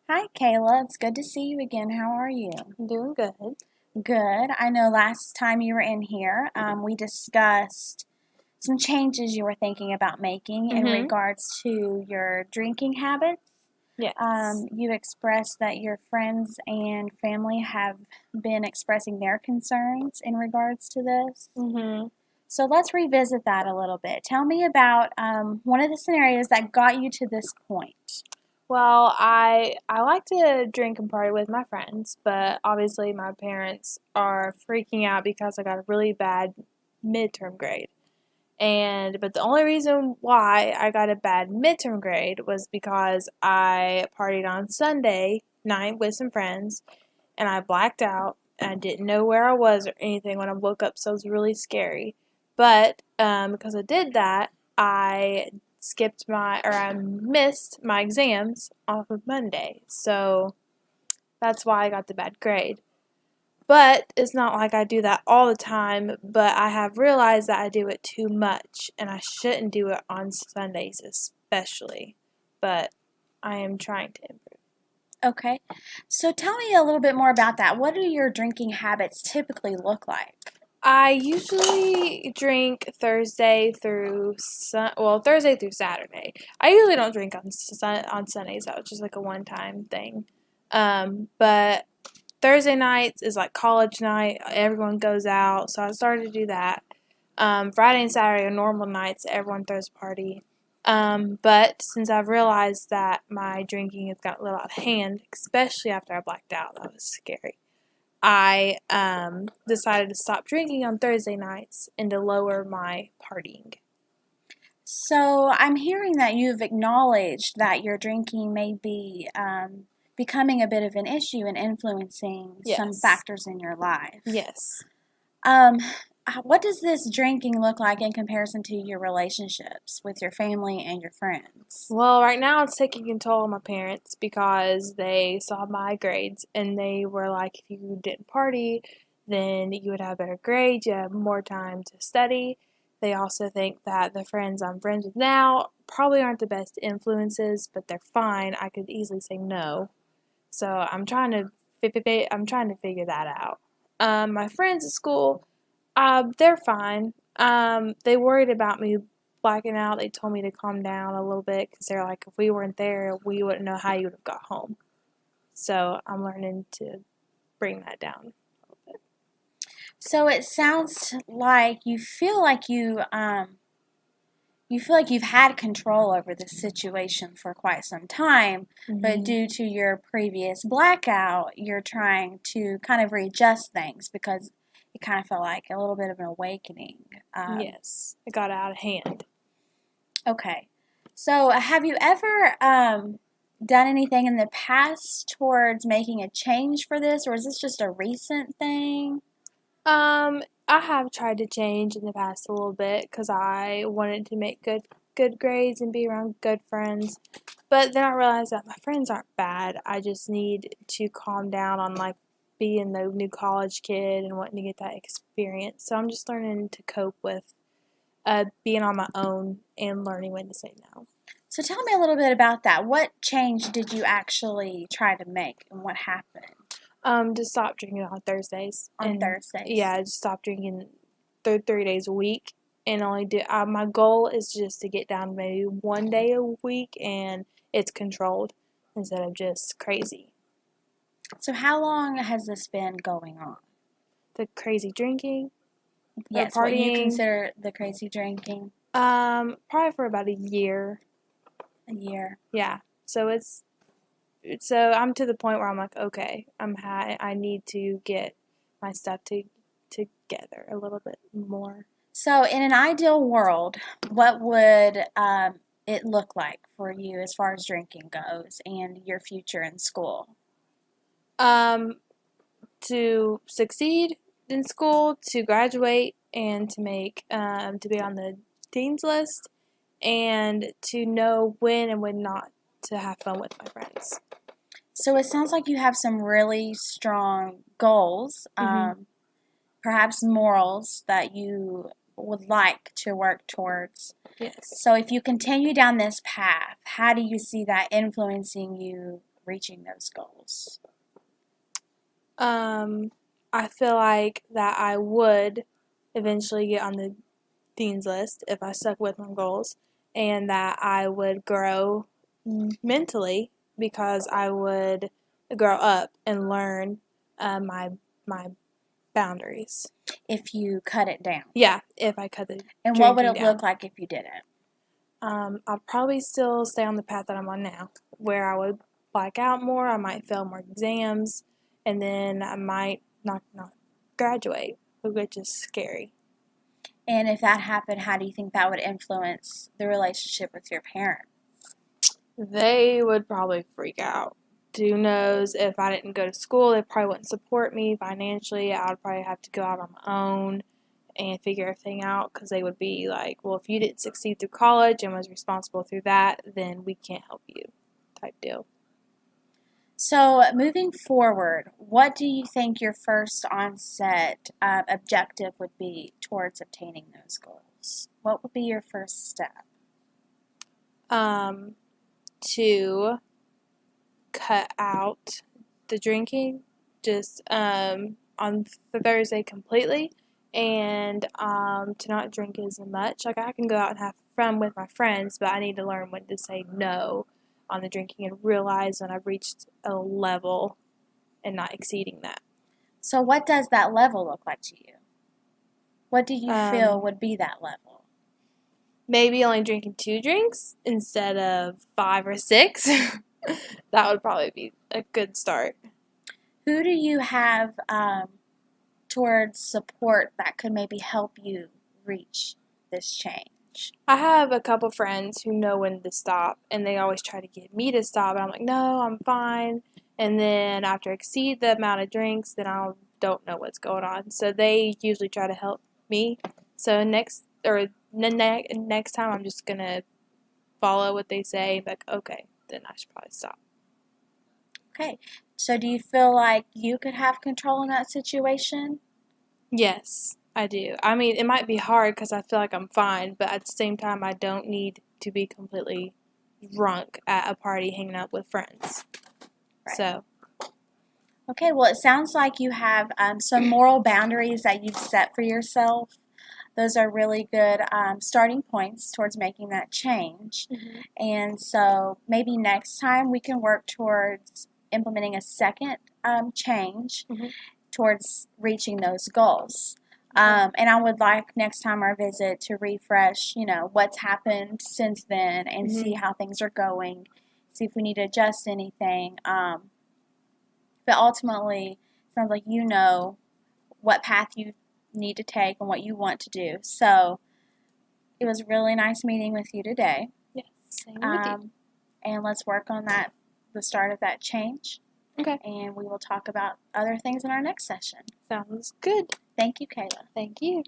Hi, Kayla. It's good to see you again. How are you? I'm doing good. Good. I know last time you were in here, we discussed some changes you were thinking about making in Mm-hmm. regards to your drinking habits. Yes. You expressed that your friends and family have been expressing their concerns in regards to this. Mm-hmm. So let's revisit that a little bit. Tell me about one of the scenarios that got you to this point. Well, I like to drink and party with my friends, but obviously my parents are freaking out because I got a really bad midterm grade. But the only reason why I got a bad midterm grade was because I partied on Sunday night with some friends and I blacked out and I didn't know where I was or anything when I woke up, so it was really scary. But because I did that, I I missed my exams off of Monday, so that's why I got the bad grade. But it's not like I do that all the time, but I have realized that I do it too much and I shouldn't do it on Sundays especially. But I am trying to improve. Okay. So tell me a little bit more about that. What do your drinking habits typically look like? I usually drink Thursday through Saturday. I usually don't drink on Sundays. That was just like a one time thing. But Thursday nights is like college night. Everyone goes out, so I started to do that. Friday and Saturday are normal nights. Everyone throws a party. But since I've realized that my drinking has got a little out of hand, especially after I blacked out, that was scary. I decided to stop drinking on Thursday nights and to lower my partying. So I'm hearing that you've acknowledged that your drinking may be becoming a bit of an issue and influencing some Yes. factors in your life. Yes. Um, what does this drinking look like in comparison to your relationships with your family and your friends? Well, right now it's taking control of my parents because they saw my grades and they were like, if you didn't party, then you would have better grades, you have more time to study. They also think that the friends I'm friends with now probably aren't the best influences, but they're fine. I could easily say no. So I'm trying to figure that out. My friends at school, they're fine. They worried about me blacking out. They told me to calm down a little bit because they're like, if we weren't there, we wouldn't know how you would have got home. So I'm learning to bring that down a little bit. So it sounds like you feel like you've had control over the situation for quite some time, but Mm-hmm. due to your previous blackout, you're trying to kind of readjust things because it kind of felt like a little bit of an awakening. Yes, it got out of hand. Okay. So, have you ever done anything in the past towards making a change for this, or is this just a recent thing? I have tried to change in the past a little bit because I wanted to make good grades and be around good friends. But then I realized that my friends aren't bad. I just need to calm down on like being the new college kid and wanting to get that experience. So I'm just learning to cope with being on my own and learning when to say no. So, tell me a little bit about that. What change did you actually try to make, and what happened To stop drinking on Thursdays on and Thursdays? yeah, just stop drinking 3 days a week and only do. My goal is just to get down to maybe 1 day a week and it's controlled instead of just crazy. So, how long has this been going on? The crazy drinking or Yes, what you partying. consider the crazy drinking? Probably for about a year. A year. Yeah. So I'm to the point where I'm like, okay, I'm high. I need to get my stuff together a little bit more. So, in an ideal world, what would it look like for you as far as drinking goes and your future in school? Um, to succeed in school, to graduate, and to be on the dean's list, and to know when and when not to have fun with my friends. So, it sounds like you have some really strong goals, Mm-hmm. perhaps morals that you would like to work towards. Yes. So, if you continue down this path, how do you see that influencing you reaching those goals? I feel like that I would eventually get on the dean's list if I stuck with my goals, and that I would grow mentally because I would grow up and learn my boundaries. If you cut it down. Yeah, if I cut the And what would it drinking look down. like if you didn't? I'll probably still stay on the path that I'm on now, where I would black out more, I might fail more exams, and then I might not graduate, which is scary. And if that happened, how do you think that would influence the relationship with your parents? They would probably freak out. Who knows, if I didn't go to school, they probably wouldn't support me financially. I would probably have to go out on my own and figure everything out, because they would be like, well, if you didn't succeed through college and was responsible through that, then we can't help you, type deal. So, moving forward, what do you think your first onset objective would be towards obtaining those goals? What would be your first step? To cut out the drinking, just on the Thursday completely, and to not drink as much. Like, I can go out and have fun with my friends, but I need to learn when to say no on the drinking and realize when I've reached a level and not exceeding that. So, what does that level look like to you? What do you feel would be that level? Maybe only drinking 2 drinks instead of 5 or 6. That would probably be a good start. Who do you have towards support that could maybe help you reach this change? I have a couple friends who know when to stop, and they always try to get me to stop, and I'm like, no, I'm fine. And then after I exceed the amount of drinks, then I don't know what's going on. So they usually try to help me. So next time, I'm just gonna follow what they say, and be like, okay, then I should probably stop. Okay. So, do you feel like you could have control in that situation? Yes, I do. I mean, it might be hard because I feel like I'm fine, but at the same time, I don't need to be completely drunk at a party hanging out with friends. Right. So, Okay, well, it sounds like you have some moral boundaries that you've set for yourself. Those are really good starting points towards making that change. mm-hmm. And so maybe next time we can work towards implementing a second change Mm-hmm. towards reaching those goals. And I would like next time our visit to refresh, what's happened since then and Mm-hmm. see how things are going, see if we need to adjust anything. But ultimately, it sounds like you know what path you need to take and what you want to do. So it was really nice meeting with you today. Yes, same with you. And let's work on the start of that change. Okay. And we will talk about other things in our next session. Sounds good. Thank you, Kayla. Thank you.